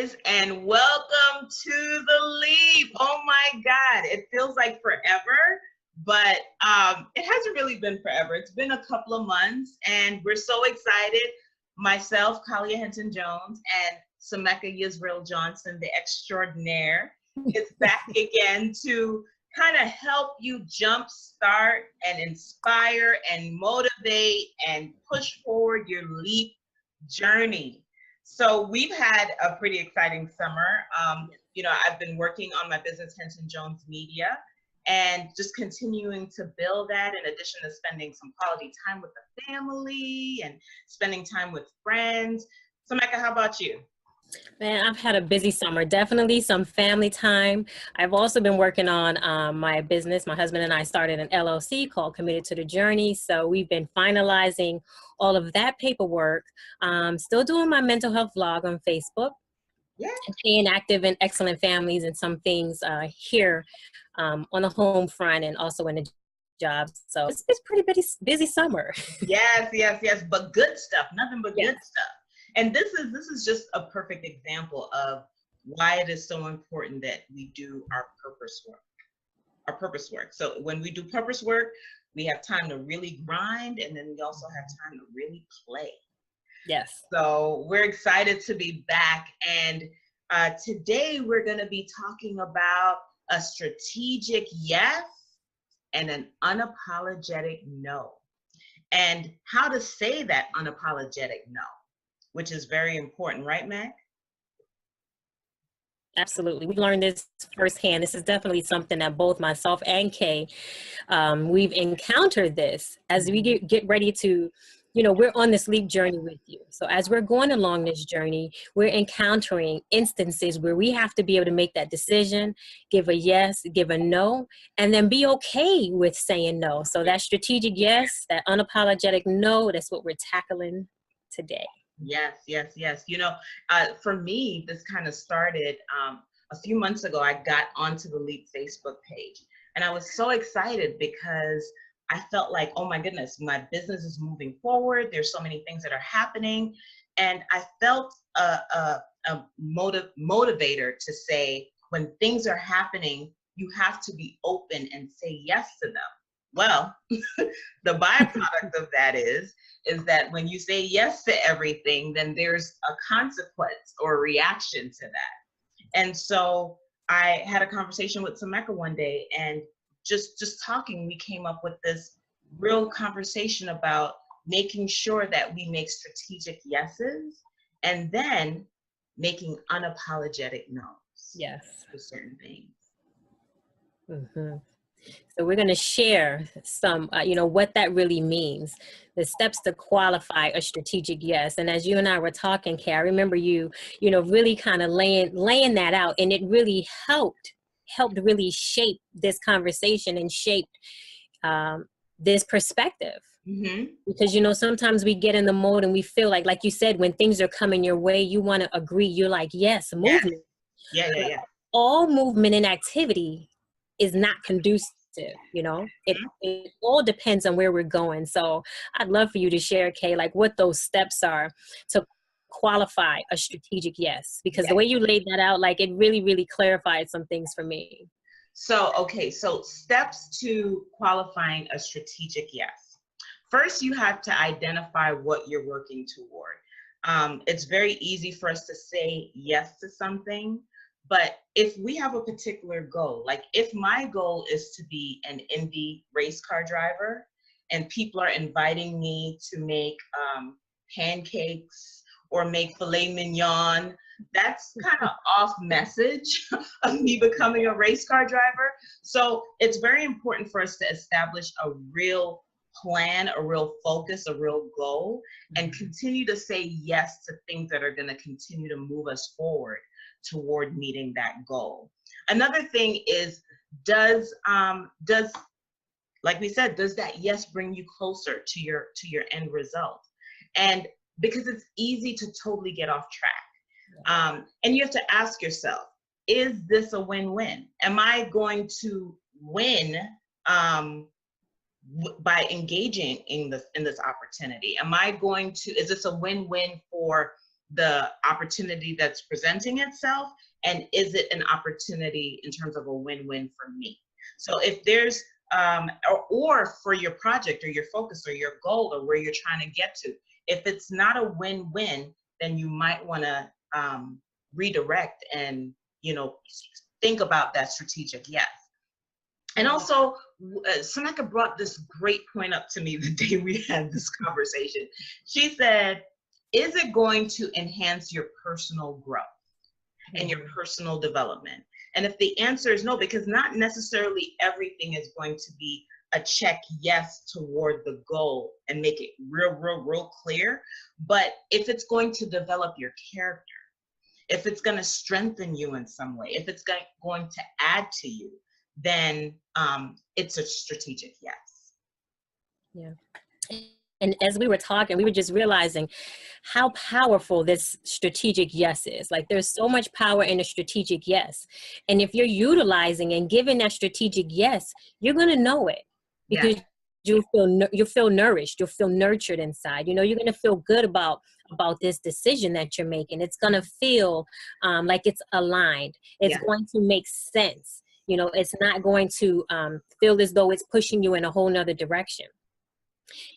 guys, and welcome to the Leap. Oh my God, it feels like forever, but it hasn't really been forever. It's been a couple of months, and we're so excited. Myself, Kalia Henton-Jones, and Sameka Yisrael-Johnson, the extraordinaire, is back again to kind of help you jumpstart and inspire and motivate and push forward your Leap journey. So we've had a pretty exciting summer. I've been working on my business, Henton-Jones Media, and just continuing to build that in addition to spending some quality time with the family and spending time with friends. So Mecca, how about you? Man, I've had a busy summer. Definitely some family time. I've also been working on my business. My husband and I started an LLC called Committed to the Journey. So we've been finalizing all of that paperwork. Still doing my mental health vlog on Facebook. Yeah. And staying active in Excellent Families and some things here on the home front and also in the jobs. So it's pretty busy summer. Yes. But good stuff. Nothing but good stuff. And this is just a perfect example of why it is so important that we do our purpose work. So when we do purpose work, we have time to really grind, and then we also have time to really play. Yes. So we're excited to be back. And today we're going to be talking about a strategic yes and an unapologetic no. And how to say that unapologetic no, which is very important, right, Mac? Absolutely. We've learned this firsthand. This is definitely something that both myself and Kay, we've encountered this as we get ready to, we're on this Leap journey with you. So as we're going along this journey, we're encountering instances where we have to be able to make that decision, give a yes, give a no, and then be okay with saying no. So that strategic yes, that unapologetic no, that's what we're tackling today. Yes. For me, this kind of started a few months ago. I got onto the Leap Facebook page, and I was so excited because I felt like, oh my goodness, my business is moving forward. There's so many things that are happening. And I felt a motivator to say, when things are happening, you have to be open and say yes to them. Well, the byproduct of that is that when you say yes to everything, then there's a consequence or a reaction to that. And so I had a conversation with Sameka one day, and just talking, we came up with this real conversation about making sure that we make strategic yeses and then making unapologetic no's. Yes. For certain things. Mm-hmm. So we're going to share some, what that really means, the steps to qualify a strategic yes. And as you and I were talking, Kay, I remember you, really kind of laying that out, and it really helped really shape this conversation and shape this perspective. Mm-hmm. Because, sometimes we get in the mode and we feel like you said, when things are coming your way, you want to agree. You're like, yes, movement. Yeah. All movement and activity is not conducive, it all depends on where we're going. So I'd love for you to share, Kay, like what those steps are to qualify a strategic yes, because the way you laid that out, like it really, really clarified some things for me. So steps to qualifying a strategic yes. First, you have to identify what you're working toward. It's very easy for us to say yes to something, but if we have a particular goal, like if my goal is to be an Indy race car driver and people are inviting me to make pancakes or make filet mignon, that's kind of off message of me becoming a race car driver. So it's very important for us to establish a real plan, a real focus, a real goal, and continue to say yes to things that are going to continue to move us forward toward meeting that goal. Another thing is, does like we said, does that yes bring you closer to your end result? And because it's easy to totally get off track. And you have to ask yourself, is this a win-win? Am I going to win by engaging in this opportunity? Is this a win-win for the opportunity that's presenting itself, and is it an opportunity in terms of a win-win for me? So if there's or for your project or your focus or your goal or where you're trying to get to, if it's not a win-win, then you might want to redirect and, you know, think about that strategic yes. And also, Samantha brought this great point up to me the day we had this conversation. She said, is it going to enhance your personal growth and your personal development? And if the answer is no, because not necessarily everything is going to be a check yes toward the goal and make it real clear. But if it's going to develop your character, if it's going to strengthen you in some way, if it's going to add to you, then it's a strategic yes. Yeah. And as we were talking, we were just realizing how powerful this strategic yes is. Like, there's so much power in a strategic yes. And if you're utilizing and giving that strategic yes, you're going to know it, because you'll feel nourished, you'll feel nurtured inside. You know, you're going to feel good about this decision that you're making. It's going to feel like it's aligned. It's going to make sense. You know, it's not going to feel as though it's pushing you in a whole nother direction.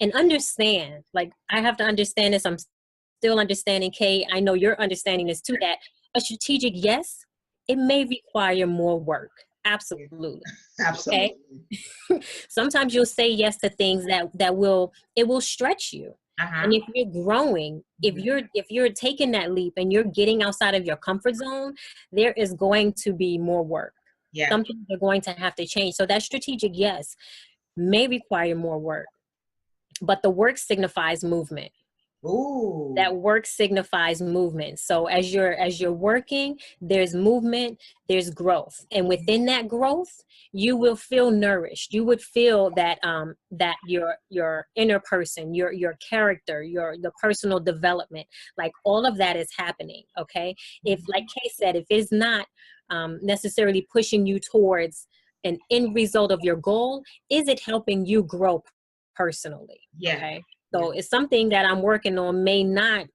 And understand, like, I have to understand this. I'm still understanding, Kay. I know you're understanding this too, that a strategic yes, it may require more work. Absolutely. Absolutely. Okay? Sometimes you'll say yes to things that will stretch you. And if you're growing, if you're taking that leap and you're getting outside of your comfort zone, there is going to be more work. Some things are going to have to change. So that strategic yes may require more work. But the work signifies movement. Ooh. That work signifies movement. So as you're working, there's movement, there's growth. And within that growth, you will feel nourished. You would feel that that your inner person, your character, the personal development, like all of that is happening. Okay. If, like Kay said, if it's not necessarily pushing you towards an end result of your goal, is it helping you grow personally? Okay. So it's something that I'm working on, may not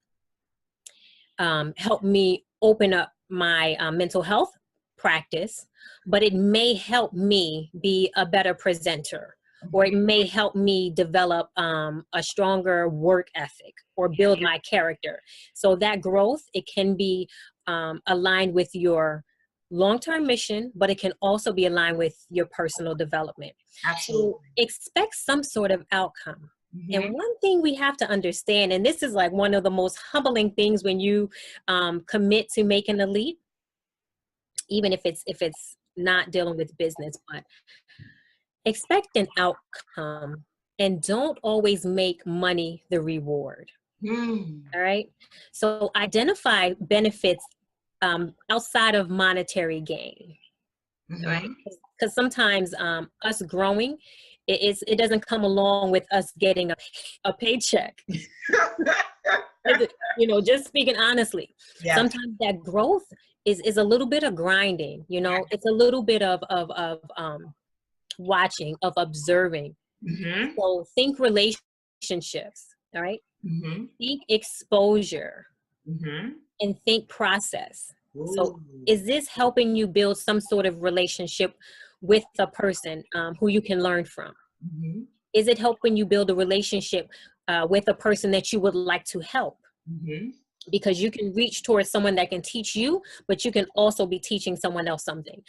help me open up my mental health practice, but it may help me be a better presenter, or it may help me develop a stronger work ethic or build my character. So that growth, it can be aligned with your long-term mission, but it can also be aligned with your personal development. Absolutely. So expect some sort of outcome. And one thing we have to understand, and this is like one of the most humbling things when you commit to making a leap, even if it's not dealing with business, but expect an outcome and don't always make money the reward. All right. So identify benefits outside of monetary gain, right? Because sometimes us growing, it doesn't come along with us getting a paycheck. You know, just speaking honestly, sometimes that growth is a little bit of grinding. You know, it's a little bit of watching, of observing. So think relationships. All right. Think exposure. And think process. So is this helping you build some sort of relationship with a person who you can learn from? Is it helping you build a relationship with a person that you would like to help? Because you can reach towards someone that can teach you, but you can also be teaching someone else something.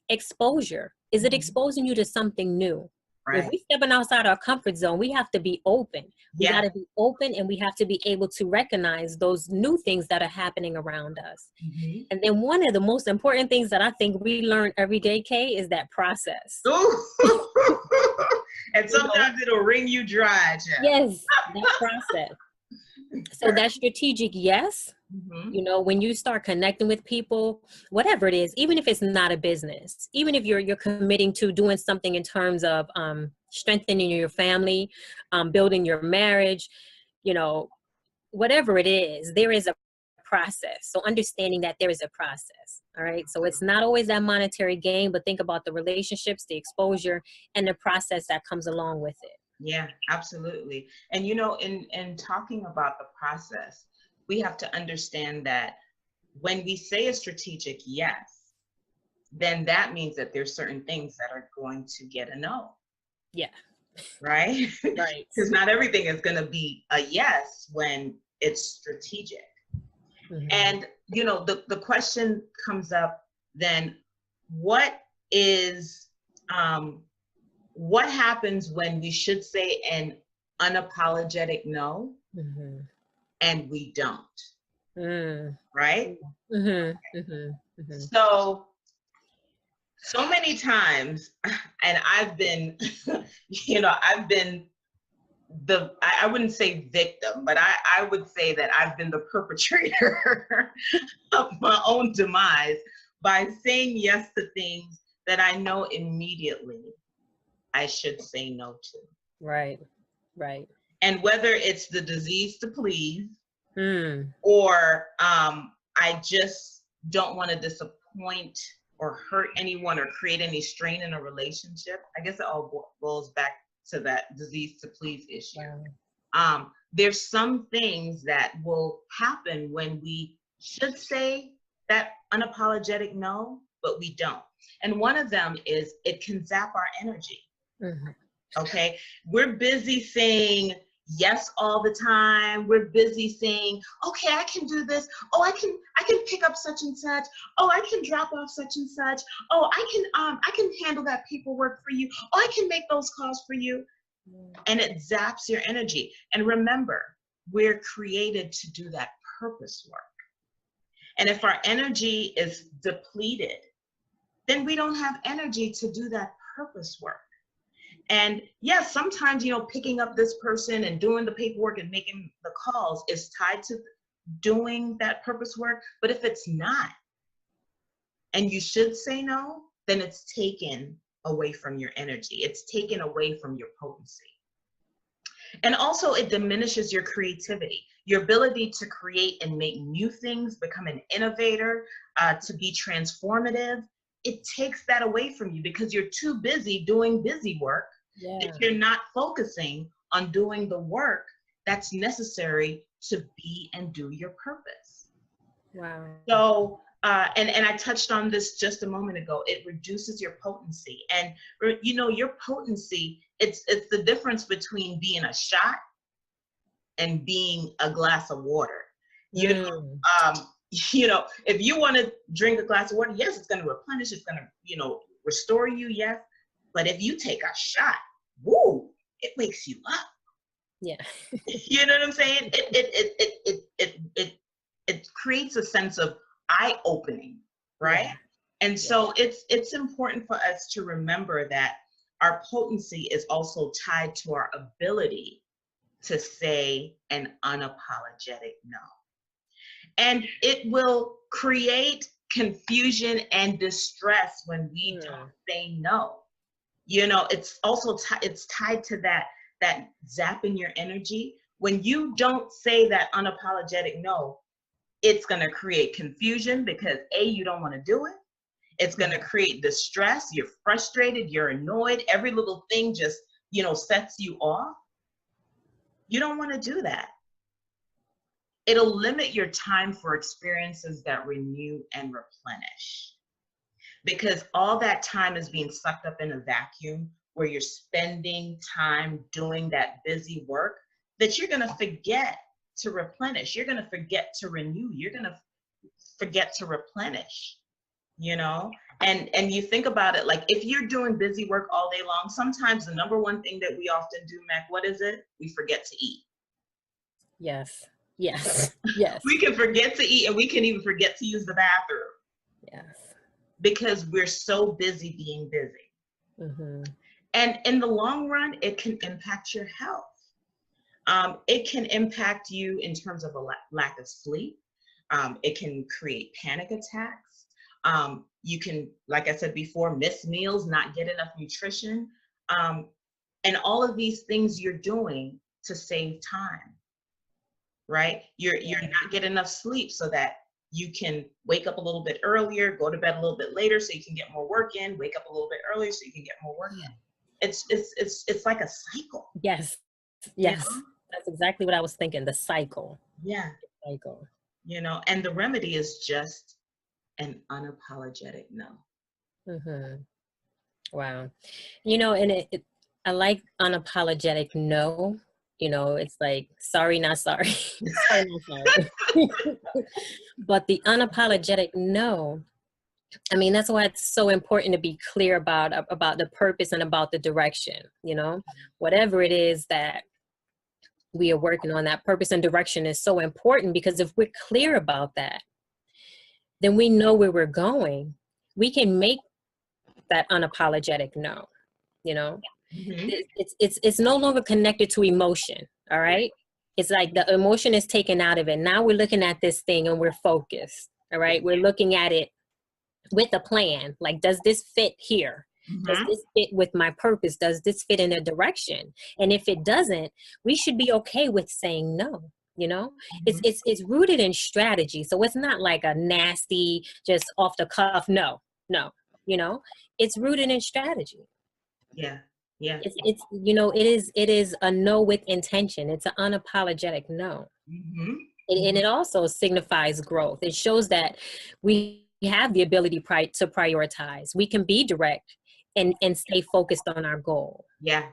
Exposure. Is it exposing you to something new? Right. If we're stepping outside our comfort zone, we have to be open. We got to be open, and we have to be able to recognize those new things that are happening around us. And then one of the most important things that I think we learn every day, Kay, is that process. And sometimes it'll wring you dry, Jeff. Yes, that process. So that strategic yes, you know, when you start connecting with people, whatever it is, even if it's not a business, even if you're committing to doing something in terms of strengthening your family, building your marriage, you know, whatever it is, there is a process. So understanding that there is a process. All right. So it's not always that monetary gain, but think about the relationships, the exposure, and the process that comes along with it. Yeah, absolutely. And, you know, in talking about the process, we have to understand that when we say a strategic yes, then that means that there's certain things that are going to get a no. Yeah. Right? Right. Because not everything is going to be a yes when it's strategic. Mm-hmm. And, you know, the question comes up then, what happens when we should say an unapologetic no, Mm-hmm. and we don't? Mm. Right? Mm-hmm. Mm-hmm. Mm-hmm. So many times, and I've been, I've been I wouldn't say victim, but I would say that I've been the perpetrator of my own demise by saying yes to things that I know immediately I should say no to. Right. Right. And whether it's the disease to please, or I just don't want to disappoint or hurt anyone or create any strain in a relationship. I guess it all boils back to that disease to please issue. Wow. There's some things that will happen when we should say that unapologetic no, but we don't. And one of them is it can zap our energy. Mm-hmm. Okay, we're busy saying yes all the time. We're busy saying, okay, I can do this. Oh, I can pick up such and such. Oh, I can drop off such and such. Oh, I can handle that paperwork for you. Oh, I can make those calls for you. And it zaps your energy. And remember, we're created to do that purpose work. And if our energy is depleted, then we don't have energy to do that purpose work. And yes, sometimes, picking up this person and doing the paperwork and making the calls is tied to doing that purpose work. But if it's not, and you should say no, then it's taken away from your energy. It's taken away from your potency. And also it diminishes your creativity, your ability to create and make new things, become an innovator, to be transformative. It takes that away from you because you're too busy doing busy work. Yeah. That you're not focusing on doing the work that's necessary to be and do your purpose. Wow. So, and I touched on this just a moment ago, it reduces your potency. And, your potency, it's the difference between being a shot and being a glass of water. If you want to drink a glass of water, yes, it's going to replenish, it's going to, restore you, yes. But if you take a shot, woo, it wakes you up. Yeah. You know what I'm saying? It creates a sense of eye-opening, right? Yeah. And so it's important for us to remember that our potency is also tied to our ability to say an unapologetic no. And it will create confusion and distress when we don't say no. It's also it's tied to that zapping your energy. When you don't say that unapologetic no, it's going to create confusion because you don't want to do it. It's going to create distress. You're frustrated. You're annoyed. Every little thing just, sets you off. You don't want to do that. It'll limit your time for experiences that renew and replenish. Because all that time is being sucked up in a vacuum where you're spending time doing that busy work that you're going to forget to replenish. You're going to forget to renew. You're going to forget to replenish, And you think about it, like if you're doing busy work all day long, sometimes the number one thing that we often do, Mac, what is it? We forget to eat. Yes. Yes. Yes. We can forget to eat and we can even forget to use the bathroom. Yes. Because we're so busy being busy. Mm-hmm. And in the long run, it can impact your health. It can impact you in terms of a lack of sleep. It can create panic attacks. You can, like I said before, miss meals, not get enough nutrition. And all of these things you're doing to save time, right? You're not getting enough sleep so that you can wake up a little bit earlier, go to bed a little bit later so you can get more work in, wake up a little bit earlier so you can get more work in. It's like a cycle. Yes. Yes. That's exactly what I was thinking, the cycle. Yeah. cycle. You know, and the remedy is just an unapologetic no. Mm-hmm. Wow. You know, and I like unapologetic no. You know, it's like, sorry, not sorry. Sorry, not sorry. But the unapologetic no, I mean, that's why it's so important to be clear about the purpose and about the direction, you know, whatever it is that we are working on. That purpose and direction is so important, because if we're clear about that, then we know where we're going. We can make that unapologetic no, you know. Mm-hmm. It's no longer connected to emotion. All right. It's like the emotion is taken out of it. Now we're looking at this thing and we're focused. All right. We're looking at it with a plan. Like, does this fit here? Does Mm-hmm. this fit with my purpose? Does this fit in a direction? And if it doesn't, we should be okay with saying no. You know, Mm-hmm. it's rooted in strategy. So it's not like a nasty, just off the cuff. No, no, you know, it's rooted in strategy. Yeah. Yeah. It's you know, it is a no with intention. It's an unapologetic no. Mm-hmm. And Mm-hmm. it also signifies growth. It shows that we have the ability to prioritize. We can be direct and stay focused on our goal. Yeah.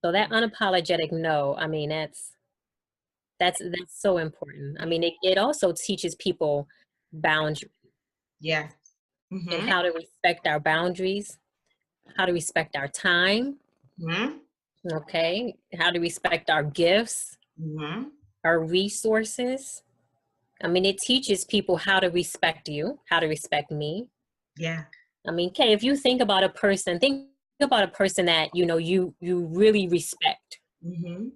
So that unapologetic no, I mean, that's so important. I mean, it also teaches people boundaries Yeah. and Mm-hmm. how to respect our boundaries, how to respect our time, Mm-hmm. okay, how to respect our gifts, Mm-hmm. our resources. I mean, it teaches people how to respect you, how to respect me. Yeah. I mean, Kay, if you think about a person that, you know, you really respect. Mm-hmm.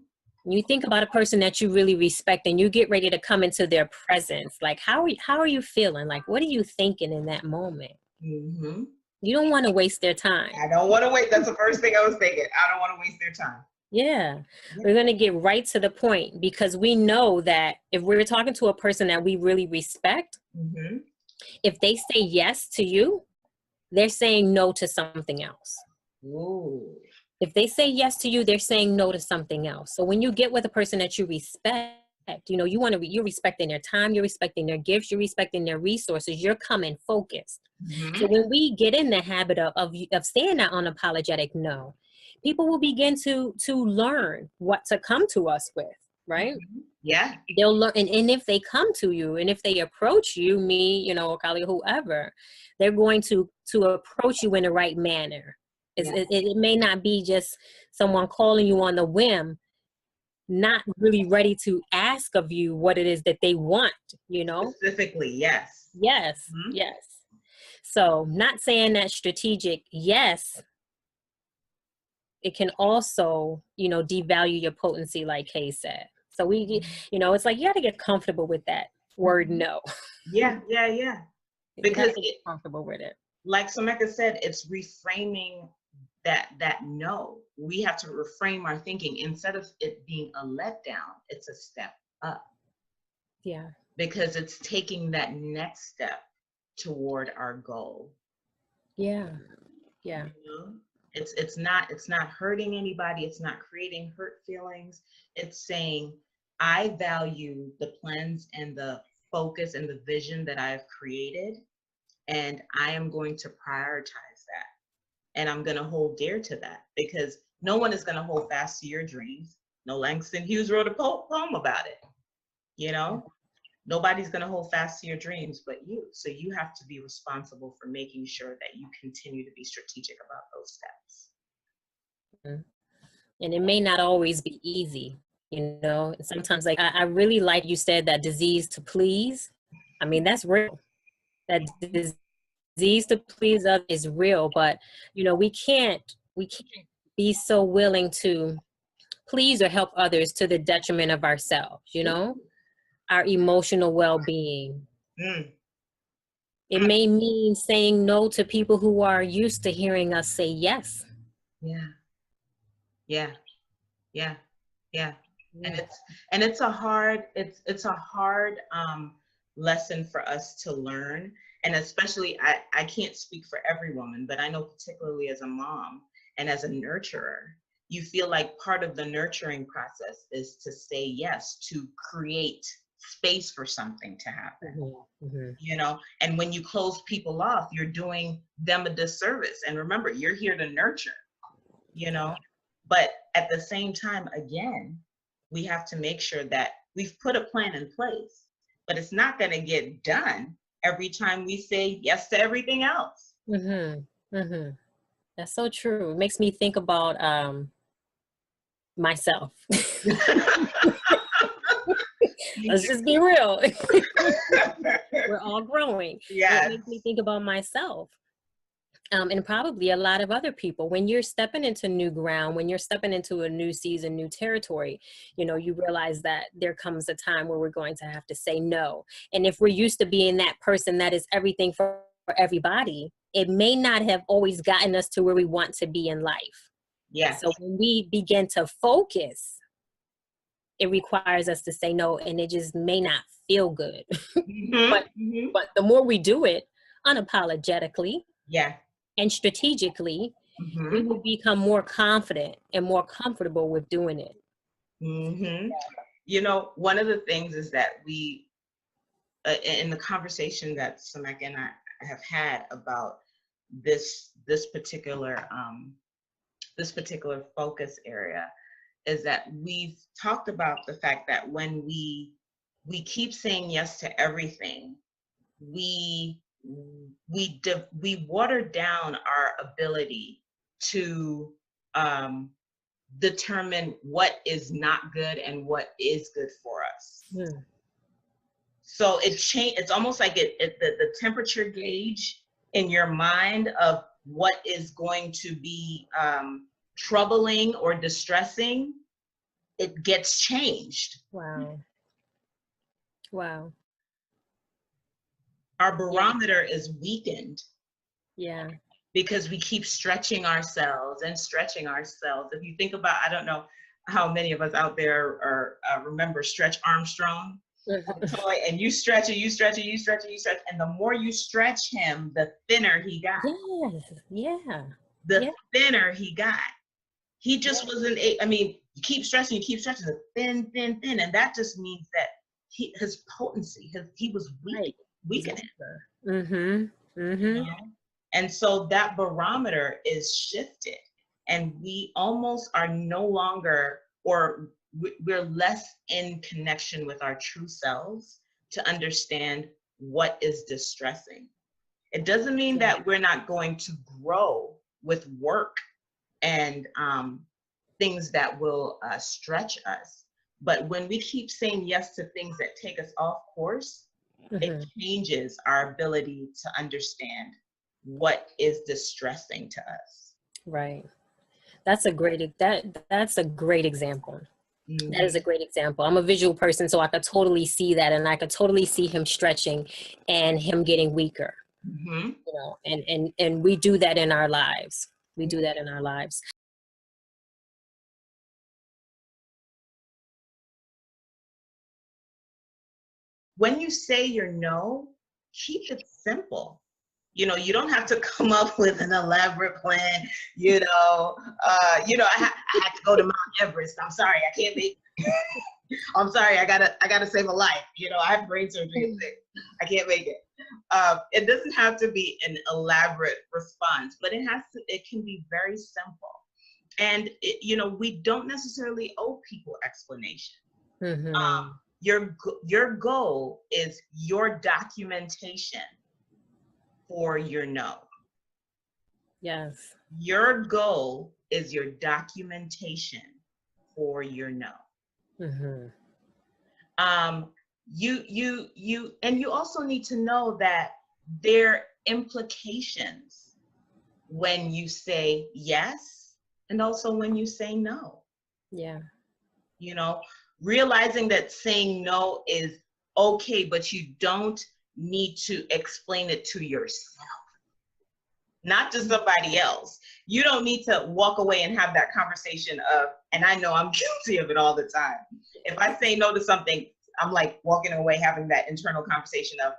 You think about a person that you really respect and you get ready to come into their presence. Like, how are you feeling? Like, what are you thinking in that moment? Mm-hmm. You don't want to waste their time. I don't want to wait. That's the first thing I was thinking. I don't want to waste their time. Yeah. Yeah. We're going to get right to the point, because we know that if we're talking to a person that we really respect, Mm-hmm. if they say yes to you, they're saying no to something else. Ooh. If they say yes to you, they're saying no to something else. So when you get with a person that you respect, you know, you're respecting their time, you're respecting their gifts, you're respecting their resources, you're coming focused. Mm-hmm. So when we get in the habit of saying that unapologetic no, people will begin to learn what to come to us with, right? Mm-hmm. Yeah. They'll learn, and if they come to you, and if they approach you, me, you know, or Kali, whoever, they're going to approach you in the right manner. Yeah. It may not be just someone calling you on the whim, not really ready to ask of you what it is that they want, you know? Specifically, yes. Yes, Mm-hmm. yes. So not saying that strategic yes, it can also, you know, devalue your potency, like Kay said. So we, you know, it's like you got to get comfortable with that word no. Yeah. Yeah. Yeah. You got Because to get comfortable with it. like Sameka said, it's reframing that no. We have to reframe our thinking. Instead of it being a letdown, it's a step up, Yeah. because it's taking that next step toward our goal. Yeah. Yeah. You know? It's not hurting anybody. It's not creating hurt feelings. It's saying, I value the plans and the focus and the vision that I have created, and I am going to prioritize that. And I'm going to hold dear to that, because no one is going to hold fast to your dreams. No, Langston Hughes wrote a poem about it. You know, nobody's going to hold fast to your dreams but you. So you have to be responsible for making sure that you continue to be strategic about those steps. And it may not always be easy, you know. Sometimes, like, I really like you said that disease to please. I mean, that's real. That disease to please others is real, but you know, we can't be so willing to please or help others to the detriment of ourselves, you know, our emotional well-being. Mm. It may mean saying no to people who are used to hearing us say yes. Yeah. Yeah. Yeah. Yeah. And Yeah. it's a hard lesson for us to learn. And especially, I can't speak for every woman, but I know particularly as a mom and as a nurturer, you feel like part of the nurturing process is to say yes, to create space for something to happen. Mm-hmm. You know, and when you close people off, you're doing them a disservice. And remember, you're here to nurture, you know, but at the same time, again, we have to make sure that we've put a plan in place, but it's not going to get done every time we say yes to everything else. Mm-hmm. Mm-hmm. That's so true. It makes me think about myself. Let's just be real. We're all growing. Yes. It makes me think about myself. And probably a lot of other people. When you're stepping into new ground, when you're stepping into a new season, new territory, you know, you realize that there comes a time where we're going to have to say no. And if we're used to being that person that is everything for everybody, it may not have always gotten us to where we want to be in life. Yes. So when we begin to focus, it requires us to say no, and it just may not feel good. Mm-hmm. But the more we do it unapologetically, yeah, and strategically, we will become more confident and more comfortable with doing it. Mm-hmm. You know, one of the things is that we, in the conversation that Sameka and I have had about this particular focus area, is that we've talked about the fact that when we keep saying yes to everything, we water down our ability to determine what is not good and what is good for us. So it's almost like the temperature gauge in your mind of what is going to be troubling or distressing, it gets changed. Wow. Our barometer is weakened. Yeah. Because we keep stretching ourselves and stretching ourselves. If you think about, I don't know how many of us out there are remember Stretch Armstrong, toy, and you stretch it, you stretch it, you stretch it, you stretch, and the more you stretch him, the thinner he got. Yeah. The thinner he got. He just wasn't. I mean, you keep stretching, the thin, and that just means that his potency, he was weakening. You know? And so that barometer is shifted, and we almost are no longer, or we're less in connection with our true selves to understand what is distressing. It doesn't mean that we're not going to grow with work and things that will stretch us. But when we keep saying yes to things that take us off course, it changes our ability to understand what is distressing to us. Right. That's a great example. That is a great example. I'm a visual person, so I could totally see that, and I could totally see him stretching and him getting weaker. You know, and we do that in our lives. We do that in our lives. When you say your no, keep it simple. You know, you don't have to come up with an elaborate plan. I had to go to Mount Everest. I'm sorry, I can't make it. I'm sorry, I gotta save a life. You know, I have brain surgery. I can't make it. It doesn't have to be an elaborate response, but it can be very simple. And we don't necessarily owe people explanation. Your goal is your documentation for your no. Yes. Your goal is your documentation for your no. You also need to know that there are implications when you say yes and also when you say no. Yeah. You know, realizing that saying no is okay, but you don't need to explain it to yourself, not to somebody else. You don't need to walk away and have that conversation of, and I know I'm guilty of it all the time. If I say no to something, I'm like walking away having that internal conversation of,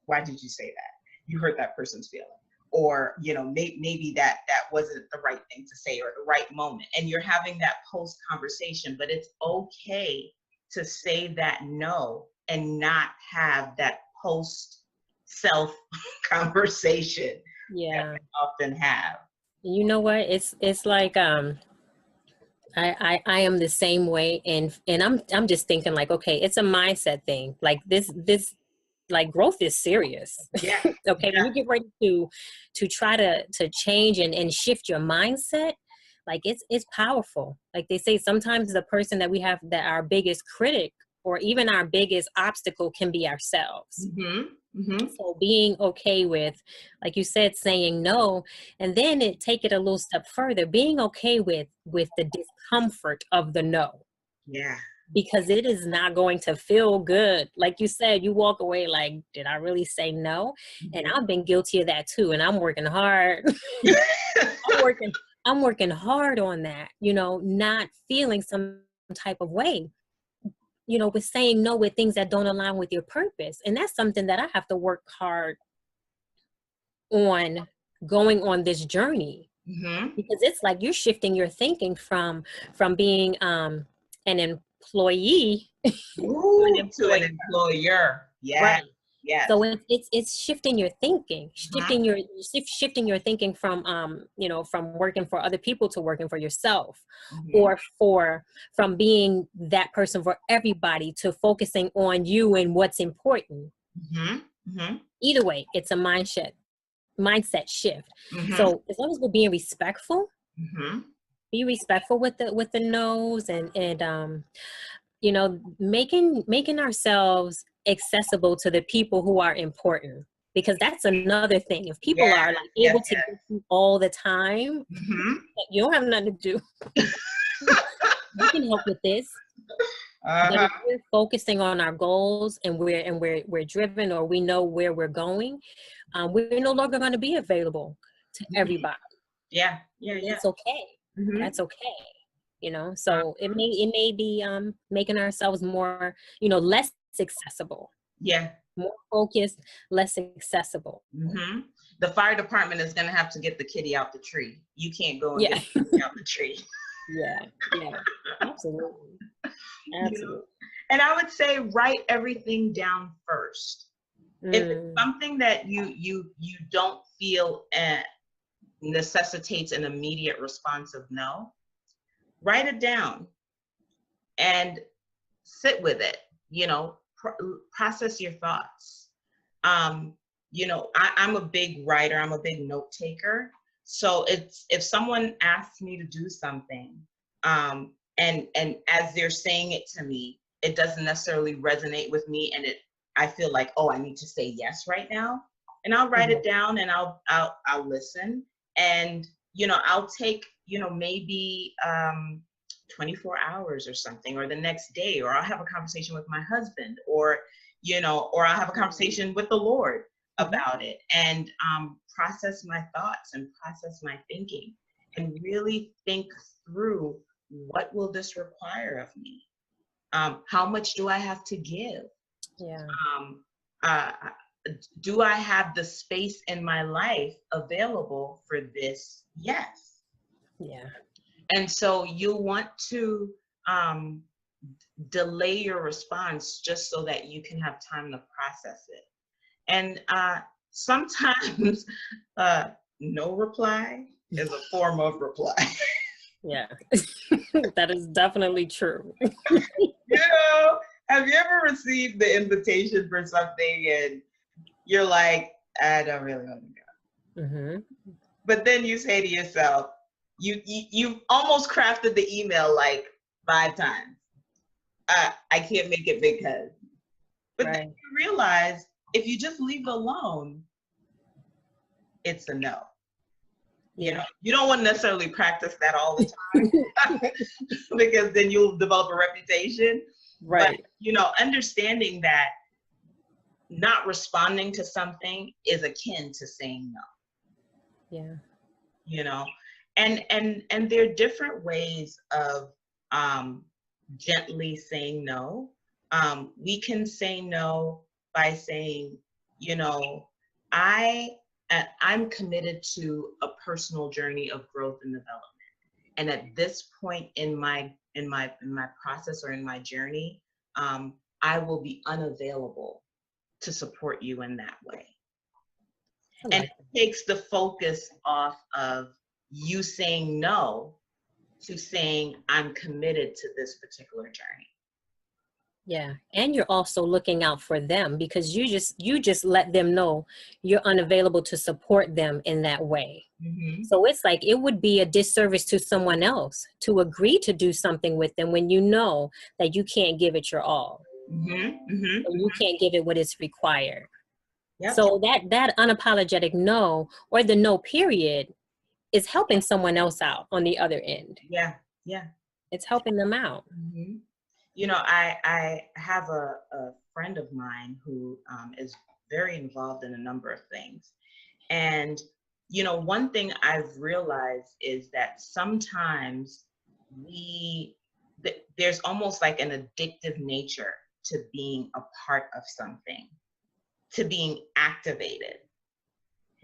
why did you say that? You hurt that person's feeling. Or, maybe that wasn't the right thing to say or the right moment. And you're having that post conversation, but it's okay to say that no and not have that post self conversation that Yeah. we often have. You know what? It's like I am the same way, and I'm just thinking like, okay, it's a mindset thing. Like this like growth is serious. Yeah. Okay, when Yeah. you get ready to try to change and shift your mindset, like it's powerful. Like they say, sometimes the person that we have, that our biggest critic or even our biggest obstacle can be ourselves. Mm-hmm. Mm-hmm. So being okay with, like you said, saying no, and then take it a little step further, being okay with the discomfort of the no, Yeah. because it is not going to feel good. Like you said, you walk away like, did I really say no? And Mm-hmm. I've been guilty of that too. And I'm working hard. I'm working hard on that, not feeling some type of way, with saying no with things that don't align with your purpose. And that's something that I have to work hard on, going on this journey, Mm-hmm. because it's like you're shifting your thinking from being an employee to an Ooh, to an employer, employer. right? Yes. Yes. So it's shifting your thinking, Uh-huh. shifting your thinking from from working for other people to working for yourself, Mm-hmm. or from being that person for everybody to focusing on you and what's important. Mm-hmm. Mm-hmm. Either way, it's a mindset shift. Mm-hmm. So as long as we're being respectful, Mm-hmm. be respectful with the no's, and making ourselves accessible to the people who are important, because that's another thing. If people Yes. are like Yes. able to get you all the time, Mm-hmm. you don't have nothing to do. You can help with this. But Uh-huh. if we're focusing on our goals, and we're driven, or we know where we're going, we're no longer going to be available to Mm-hmm. everybody. Yeah. Yeah. And Yeah. that's okay. Mm-hmm. That's okay. So it may be making ourselves more, less accessible, Yeah. more focused, less accessible. Mm-hmm. The fire department is going to have to get the kitty out the tree. You can't go and get Yeah. the kitty out the tree. Yeah. Yeah. Absolutely. You know, Absolutely. and I would say write everything down first. If it's Mm, something that you don't feel necessitates an immediate response of no, write it down and sit with it. Process your thoughts. um, I'm a big writer, I'm a big note taker. So it's, if someone asks me to do something, and as they're saying it to me, it doesn't necessarily resonate with me, and I feel like, oh, I need to say yes right now, and I'll write mhm. it down, and I'll listen, and I'll take maybe 24 hours or something, or the next day, or I'll have a conversation with my husband, or I'll have a conversation with the Lord Mhm. about it, and process my thoughts and process my thinking, and really think through, what will this require of me? How much do I have to give? Yeah. Um, uh, do I have the space in my life available for this? Yes. Yeah. And so you'll want to um, delay your response just so that you can have time to process it. And sometimes no reply is a form of reply. Yeah. That is definitely true. Have you ever received the invitation for something and you're like, I don't really want to go. Hmm. But then you say to yourself, you almost crafted the email like 5 times. I can't make it because. But then Right. you realize, if you just leave it alone, it's a no. Yeah. You don't want to necessarily practice that all the time because then you'll develop a reputation. But, Right. Understanding that not responding to something is akin to saying no, Yeah. and there are different ways of gently saying no. We can say no by saying, you know, I I'm committed to a personal journey of growth and development. And at this point in my process or in my journey, I will be unavailable to support you in that way. I And like it takes the focus off of you saying no to saying, I'm committed to this particular journey. Yeah, and you're also looking out for them, because you just let them know you're unavailable to support them in that way. Mm-hmm. So it's like it would be a disservice to someone else to agree to do something with them when you know that you can't give it your all. Mm-hmm. Mm-hmm. Or you can't give it what is required. Yep. So that unapologetic no, or the no period, is helping someone else out on the other end. Yeah. Yeah. It's helping them out. Mm-hmm. You know, I have a friend of mine who is very involved in a number of things. And, you know, one thing I've realized is that sometimes there's almost like an addictive nature to being a part of something, to being activated.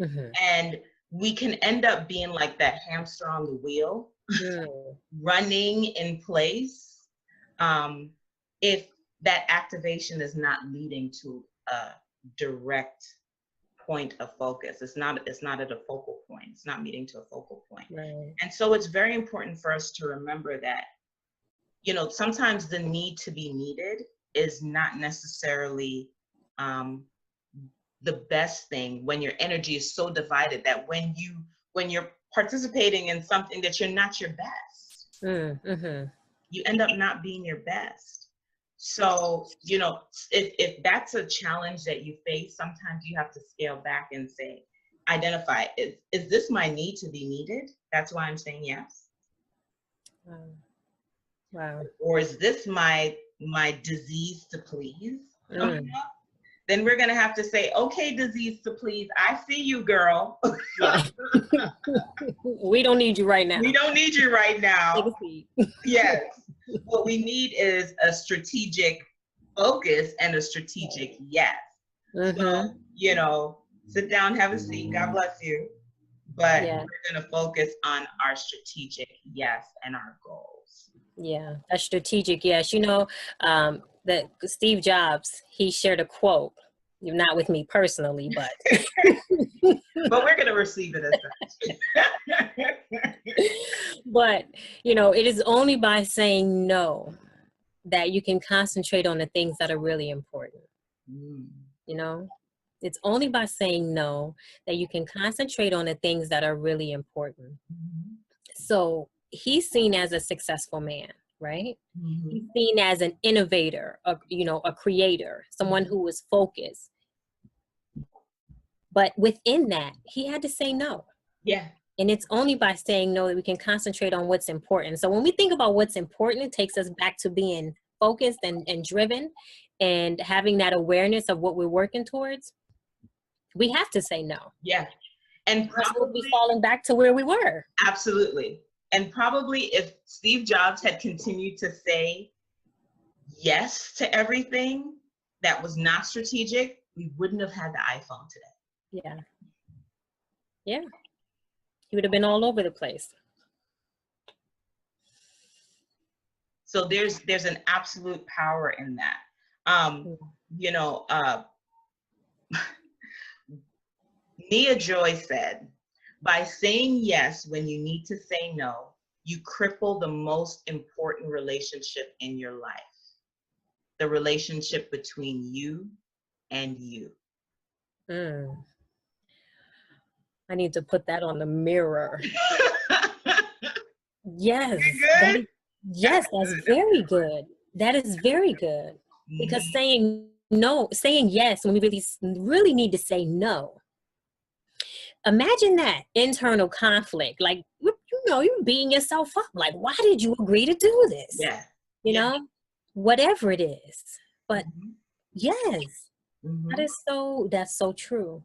Mm-hmm. And we can end up being like that hamster on the wheel, running in place. If that activation is not leading to a direct point of focus, it's not at a focal point, it's not meeting to a focal point. Right. And so it's very important for us to remember that, you know, sometimes the need to be needed is not necessarily the best thing when your energy is so divided that when you're participating in something that you're not your best, Mm-hmm. you end up not being your best. So, you know, if that's a challenge that you face, sometimes you have to scale back and say, identify, is this my need to be needed? That's why I'm saying yes. Wow. Or is this my disease to please? Mm. Then we're going to have to say, okay, disease to please, I see you, girl. Yeah. We don't need you right now. We don't need you right now. Take a seat. Yes. What we need is a strategic focus and a strategic yes. Mm-hmm. So, you know, sit down, have a seat. God bless you. But Yeah. we're going to focus on our strategic yes and our goals. Yeah, a strategic yes. You know, that Steve Jobs, he shared a quote. You're not with me personally, but but we're going to receive it as such. But, you know, it is only by saying no that you can concentrate on the things that are really important. You know, it's only by saying no that you can concentrate on the things that are really important. So he's seen as a successful man, right? He's seen as an innovator, a creator, someone who was focused. But within that, he had to say no. Yeah. And it's only by saying no that we can concentrate on what's important. So when we think about what's important, it takes us back to being focused and driven and having that awareness of what we're working towards. We have to say no. Yeah. And probably we'll be falling back to where we were. Absolutely. And probably if Steve Jobs had continued to say yes to everything that was not strategic, we wouldn't have had the iPhone today. Yeah. Yeah. He would have been all over the place. So there's an absolute power in that. You know, Nia Joy said, by saying yes when you need to say no, you cripple the most important relationship in your life, the relationship between you and you. I need to put that on the mirror. Yes. Yes, that's very good. That is very good. Because saying yes when we really need to say no. Imagine that internal conflict. Like, you know, you're beating yourself up. Like, why did you agree to do this? Yeah. You know, whatever it is. But yes, that's so true.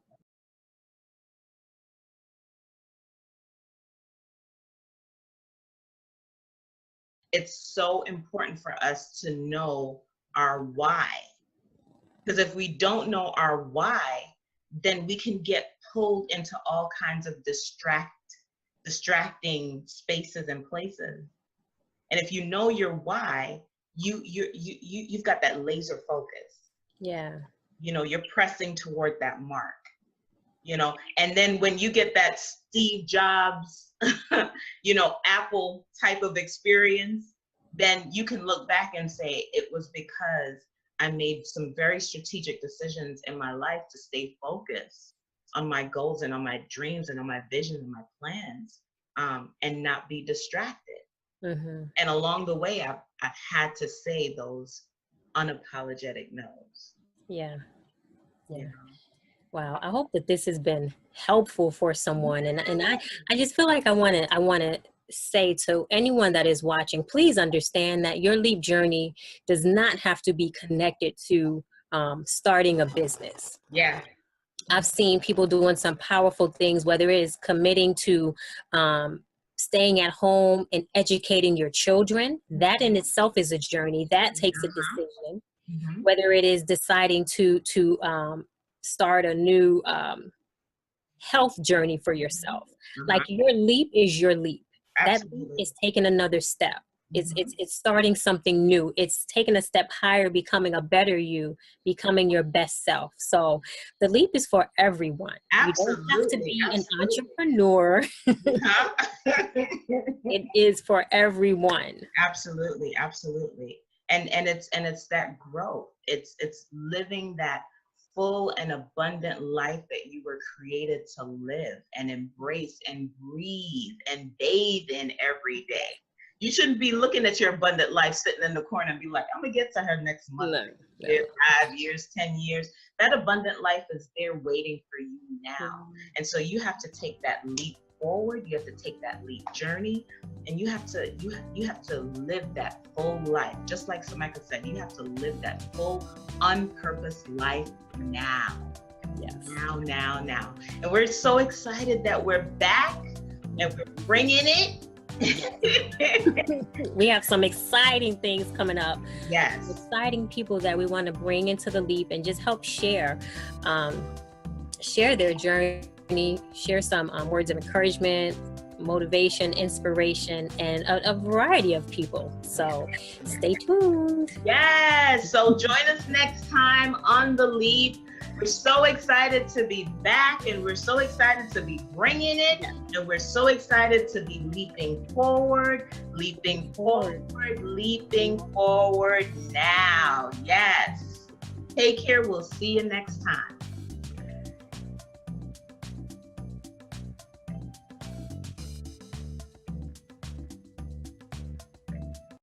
It's so important for us to know our why. Because if we don't know our why, then we can get pulled into all kinds of distracting spaces and places. And if you know your why, you've got that laser focus. Yeah. You know, you're pressing toward that mark, you know, and then when you get that Steve Jobs, you know, Apple type of experience, then you can look back and say, it was because I made some very strategic decisions in my life to stay focused on my goals and on my dreams and on my vision and my plans, and not be distracted. Mm-hmm. And along the way, I've had to say those unapologetic no's. Yeah. Yeah. You know? Wow. I hope that this has been helpful for someone. And I just feel like I want to say to anyone that is watching, please understand that your leap journey does not have to be connected to starting a business. Yeah. I've seen people doing some powerful things, whether it is committing to staying at home and educating your children. That in itself is a journey. That takes a decision. Mm-hmm. Whether it is deciding to start a new health journey for yourself. Like your leap is your leap. Absolutely. That leap is taking another step. It's starting something new. It's taking a step higher, becoming a better you, becoming your best self. So the leap is for everyone. Absolutely. You don't have to be an entrepreneur. It is for everyone. Absolutely. Absolutely. And it's that growth. It's living that full and abundant life that you were created to live and embrace and breathe and bathe in every day. You shouldn't be looking at your abundant life sitting in the corner and be like, I'm gonna get to her next month, 5 years, 10 years. That abundant life is there waiting for you now. And so you have to take that leap forward. You have to take that leap journey, and you have to live that full life. Just like Samika said, you have to live that full, unpurposed life now. Yes. Now. And we're so excited that we're back and we're bringing it. We have some exciting things coming up. Yes. Exciting people that we want to bring into the leap and just help share their journey, share some words of encouragement, motivation, inspiration, and a variety of people. So stay tuned. Yes. So join us next time on The Leap. We're so excited to be back, and we're so excited to be bringing it, and we're so excited to be leaping forward now. Yes. Take care. We'll see you next time.